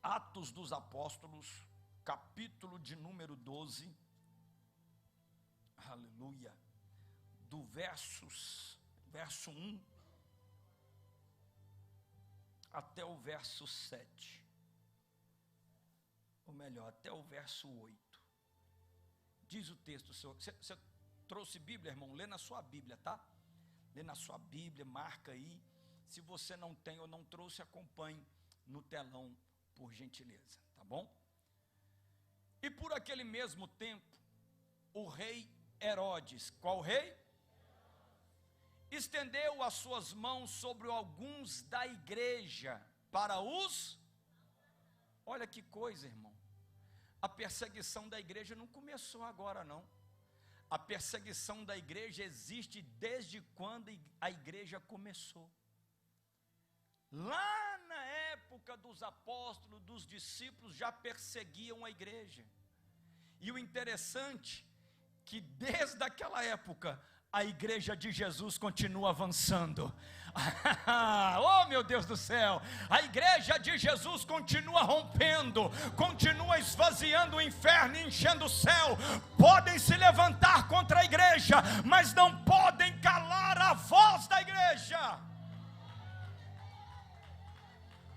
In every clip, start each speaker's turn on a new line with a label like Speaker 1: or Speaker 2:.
Speaker 1: Atos dos Apóstolos, capítulo de número 12, aleluia, do verso 1 até o verso 7, ou melhor, até o verso 8. Diz o texto, você trouxe Bíblia, irmão? Lê na sua Bíblia, tá? Lê na sua Bíblia, marca aí. Se você não tem ou não trouxe, acompanhe no telão, por gentileza, tá bom? E por aquele mesmo tempo, o rei Herodes, qual rei? Estendeu as suas mãos sobre alguns da igreja para os... Olha que coisa, irmão. A perseguição da igreja não começou agora, não. A perseguição da igreja existe desde quando a igreja começou. Lá na época dos apóstolos, dos discípulos, já perseguiam a igreja. E o interessante é que desde aquela época, a igreja de Jesus continua avançando. Oh, meu Deus do céu! A igreja de Jesus continua rompendo, continua esvaziando o inferno e enchendo o céu. Podem se levantar contra a igreja, mas não podem calar a voz da igreja.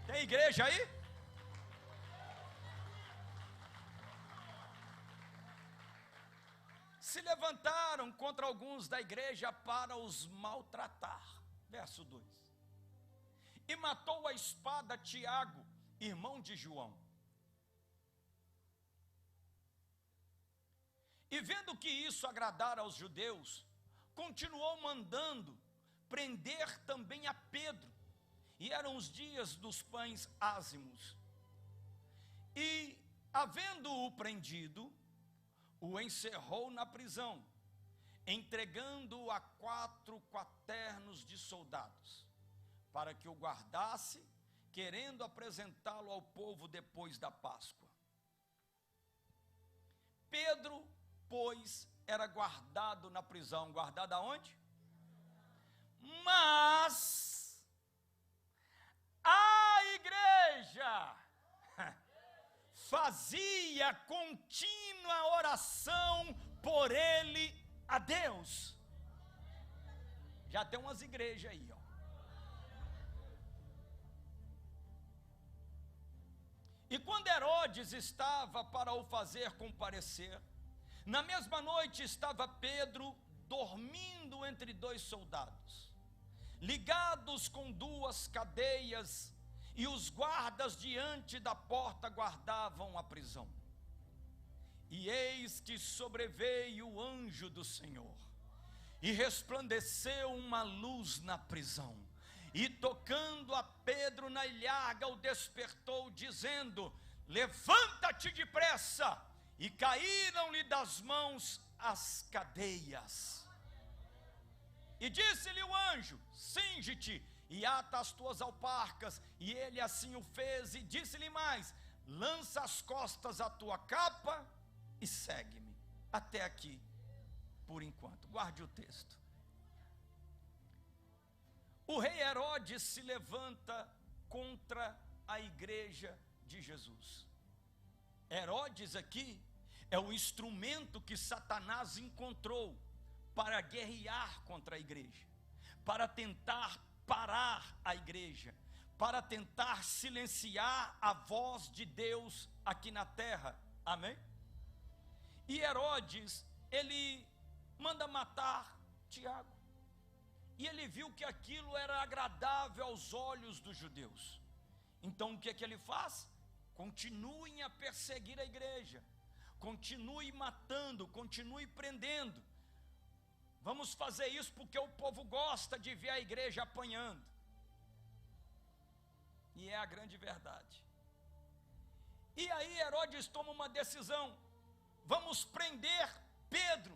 Speaker 1: Tem igreja aí? Se levantaram contra alguns da igreja para os maltratar. Verso 2. E matou a espada Tiago, irmão de João. E vendo que isso agradara aos judeus, continuou mandando prender também a Pedro. E eram os dias dos pães ázimos. E, havendo-o prendido, o encerrou na prisão, entregando-o a 4 quaternos de soldados, para que o guardasse, querendo apresentá-lo ao povo depois da Páscoa. Pedro, pois, era guardado na prisão. Guardado aonde? Mas a igreja fazia contínua oração por ele a Deus. Já tem umas igrejas aí, ó. E quando Herodes estava para o fazer comparecer, na mesma noite estava Pedro dormindo entre 2 soldados, ligados com 2 cadeias, e os guardas diante da porta guardavam a prisão. E eis que sobreveio o anjo do Senhor, e resplandeceu uma luz na prisão, e tocando a Pedro na ilharga, o despertou, dizendo: levanta-te depressa. E caíram-lhe das mãos as cadeias. E disse-lhe o anjo: cinge-te e ata as tuas alparcas. E ele assim o fez, e disse-lhe mais: lança às costas a tua capa e segue-me. Até aqui, por enquanto. Guarde o texto. O rei Herodes se levanta contra a igreja de Jesus. Herodes aqui é o instrumento que Satanás encontrou para guerrear contra a igreja, para tentar parar a igreja, para tentar silenciar a voz de Deus aqui na terra. Amém? E Herodes, ele manda matar Tiago. E ele viu que aquilo era agradável aos olhos dos judeus. Então o que é que ele faz? Continuem a perseguir a igreja, continue matando, continue prendendo. Vamos fazer isso porque o povo gosta de ver a igreja apanhando. E é a grande verdade. E aí Herodes toma uma decisão: vamos prender Pedro.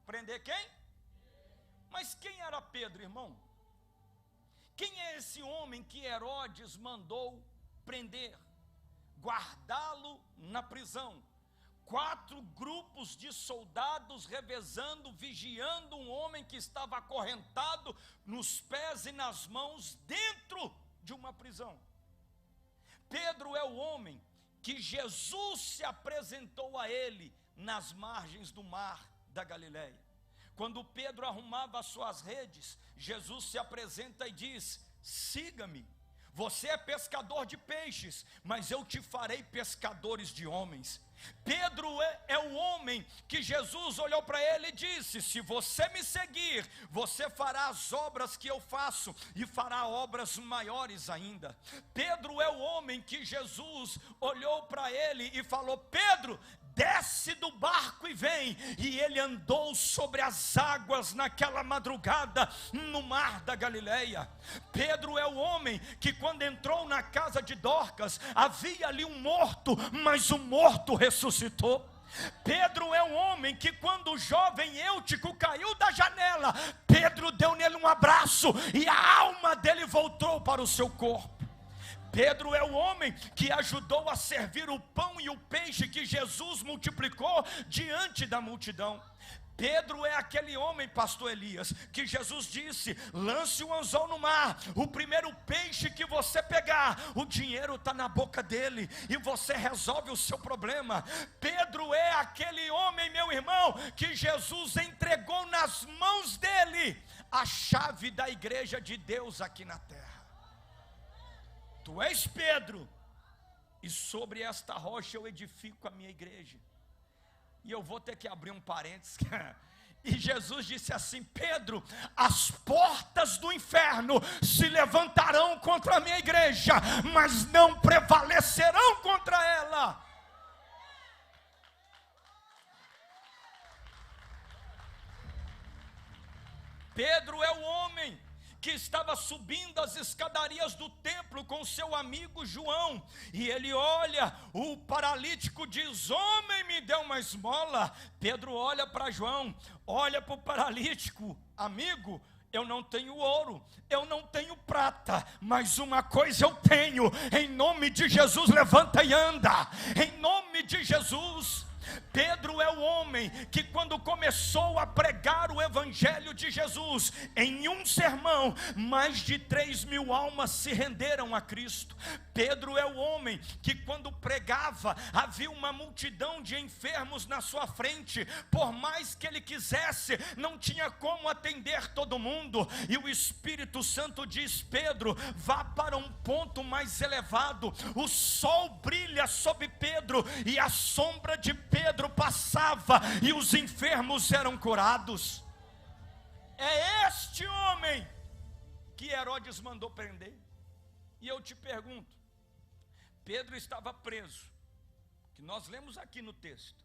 Speaker 1: Prender quem? Mas quem era Pedro, irmão? Quem é esse homem que Herodes mandou prender, guardá-lo na prisão? 4 grupos de soldados revezando, vigiando um homem que estava acorrentado nos pés e nas mãos dentro de uma prisão. Pedro é o homem homem que Jesus se apresentou a ele nas margens do mar da Galileia. Quando Pedro arrumava as suas redes, Jesus se apresenta e diz: siga-me. Você é pescador de peixes, mas eu te farei pescadores de homens. Pedro é o homem que Jesus olhou para ele e disse: se você me seguir, você fará as obras que eu faço e fará obras maiores ainda. Pedro é o homem que Jesus olhou para ele e falou: Pedro, desce do barco e vem. E ele andou sobre as águas naquela madrugada no mar da Galileia. Pedro é o homem que, quando entrou na casa de Dorcas, havia ali um morto, mas o morto ressuscitou. Pedro é um homem que, quando o jovem Eutico caiu da janela, Pedro deu nele um abraço e a alma dele voltou para o seu corpo. Pedro é o homem que ajudou a servir o pão e o peixe que Jesus multiplicou diante da multidão. Pedro é aquele homem, pastor Elias, que Jesus disse: lance o anzol no mar, o primeiro peixe que você pegar, o dinheiro está na boca dele, e você resolve o seu problema. Pedro é aquele homem, meu irmão, que Jesus entregou nas mãos dele a chave da igreja de Deus aqui na terra. Tu és Pedro, e sobre esta rocha eu edifico a minha igreja. E eu vou ter que abrir um parênteses. E Jesus disse assim: Pedro, as portas do inferno se levantarão contra a minha igreja, mas não prevalecerão contra ela. Pedro é o homem que estava subindo as escadarias do templo com seu amigo João, e ele olha, o paralítico diz: homem, me dê uma esmola. Pedro olha para João, olha para o paralítico: amigo, eu não tenho ouro, eu não tenho prata, mas uma coisa eu tenho, em nome de Jesus levanta e anda, em nome de Jesus. Pedro é o homem que, quando começou a pregar o evangelho de Jesus, em um sermão, mais de 3.000 almas se renderam a Cristo. Pedro é o homem que, quando pregava, havia uma multidão de enfermos na sua frente, por mais que ele quisesse, não tinha como atender todo mundo, e o Espírito Santo diz: Pedro, vá para um ponto mais elevado. O sol brilha sobre Pedro, e a sombra de Pedro passava, e os enfermos eram curados. É este homem que Herodes mandou prender. E eu te pergunto, Pedro estava preso, que nós lemos aqui no texto,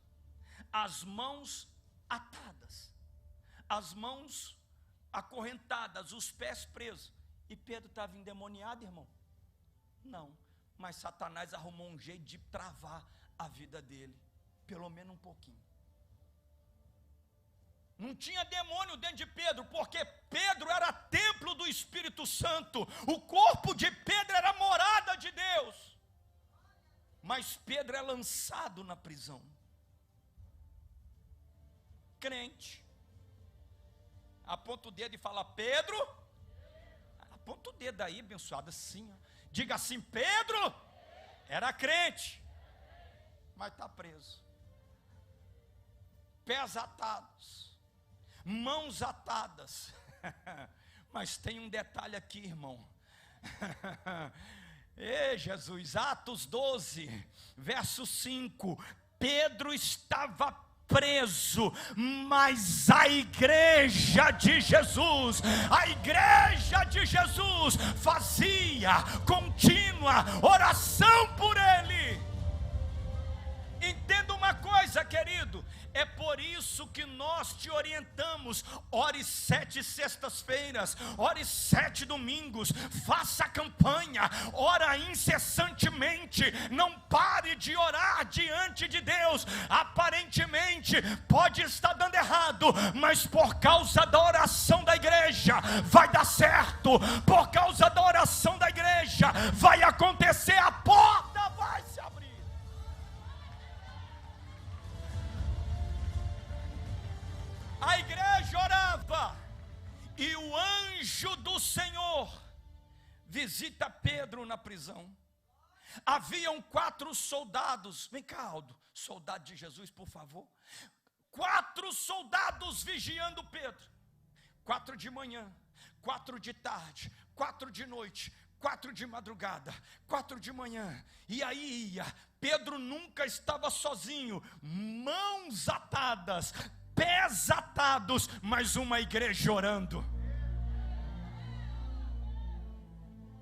Speaker 1: as mãos atadas, as mãos acorrentadas, os pés presos, e Pedro estava endemoniado, irmão? Não, mas Satanás arrumou um jeito de travar a vida dele, pelo menos um pouquinho. Não tinha demônio dentro de Pedro, porque Pedro era templo do Espírito Santo, o corpo de Pedro era morada de Deus. Mas Pedro é lançado na prisão. Crente, aponta o dedo e fala: Pedro, aponta o dedo aí, abençoado, assim, ó. Diga assim: Pedro era crente, mas está preso. Pés atados, mãos atadas. Mas tem um detalhe aqui, irmão. Ei, Jesus, Atos 12, verso 5. Pedro estava preso, mas a igreja de Jesus fazia contínua oração por ele. Entenda uma coisa, querido, é por isso que nós te orientamos: ore 7 sextas-feiras, ore 7 domingos, faça a campanha, ora incessantemente, não pare de orar diante de Deus. Aparentemente pode estar dando errado, mas por causa da oração da igreja vai dar certo, por causa da oração da igreja vai acontecer, a porta vai se abrir. A igreja orava, e o anjo do Senhor visita Pedro na prisão. Haviam 4 soldados. Vem cá, Aldo, soldado de Jesus, por favor. 4 soldados vigiando Pedro. 4 de manhã, 4 de tarde, 4 de noite, 4 de madrugada, 4 de manhã. E aí ia. Pedro nunca estava sozinho. Mãos atadas, pés atados, mas uma igreja orando.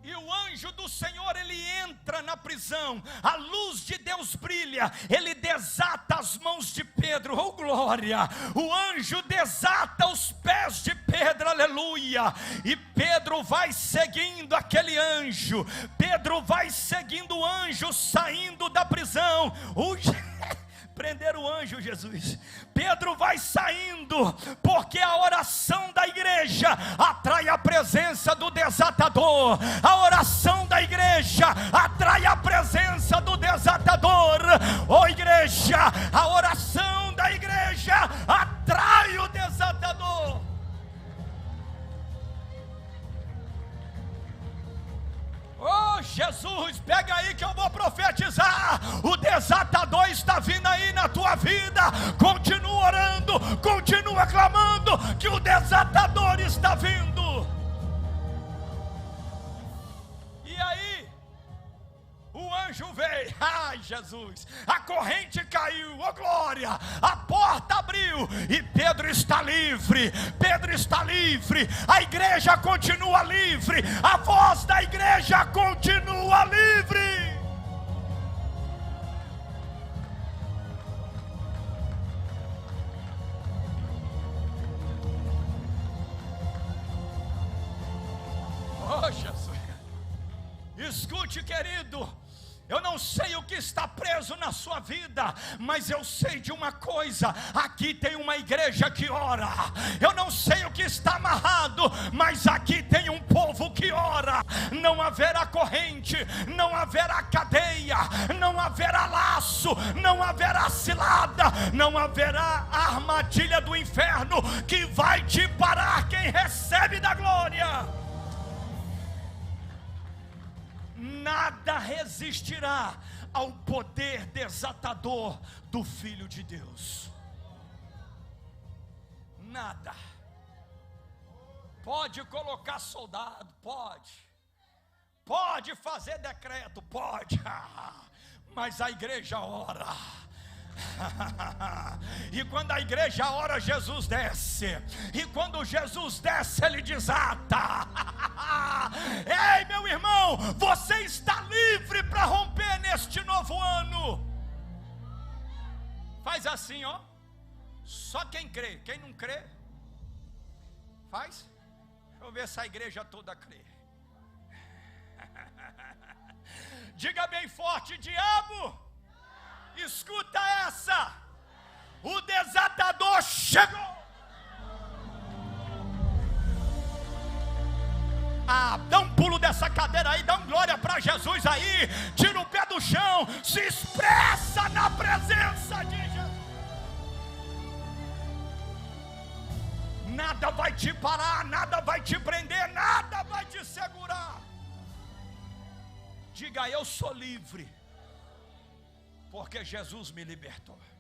Speaker 1: E o anjo do Senhor, ele entra na prisão, a luz de Deus brilha, ele desata as mãos de Pedro, oh glória, o anjo desata os pés de Pedro, aleluia, e Pedro vai seguindo aquele anjo, Pedro vai seguindo o anjo saindo da prisão, prender o anjo, Jesus. Pedro vai saindo, porque a oração da igreja atrai a presença do desatador. A oração da igreja atrai a presença do desatador. Ô igreja, a oração da igreja atrai o desatador. Oh Jesus, pega aí que eu vou profetizar. O desatador está vindo aí na tua vida. Continua orando, continua clamando, que o desatador está vindo. E aí, o anjo veio, ai Jesus, a corrente caiu, oh glória, a porta abriu e Pedro está livre, Pedro está livre, a igreja continua livre, a voz da igreja continua livre. Oh Jesus, escute, querido, eu não sei o que está preso na sua vida, mas eu sei de uma coisa: aqui tem uma igreja que ora. Eu não sei o que está amarrado, mas aqui tem um povo que ora. Não haverá corrente, não haverá cadeia, não haverá laço, não haverá cilada, não haverá armadilha do inferno que vai te parar quem recebe da glória. Nada resistirá ao poder desatador do Filho de Deus. Nada. Pode colocar soldado, pode fazer decreto, pode, mas a igreja ora. E quando a igreja ora, Jesus desce. E quando Jesus desce, ele desata. Ei, meu irmão, você está livre para romper neste novo ano. Faz assim, ó. Só quem crê, quem não crê, faz. Deixa eu ver se a igreja toda crê. Diga bem forte: diabo, escuta essa, o desatador chegou. Dá um pulo dessa cadeira aí, dá um glória para Jesus aí, tira o pé do chão, se expressa na presença de Jesus. Nada vai te parar, nada vai te prender, nada vai te segurar. Diga: eu sou livre, porque Jesus me libertou.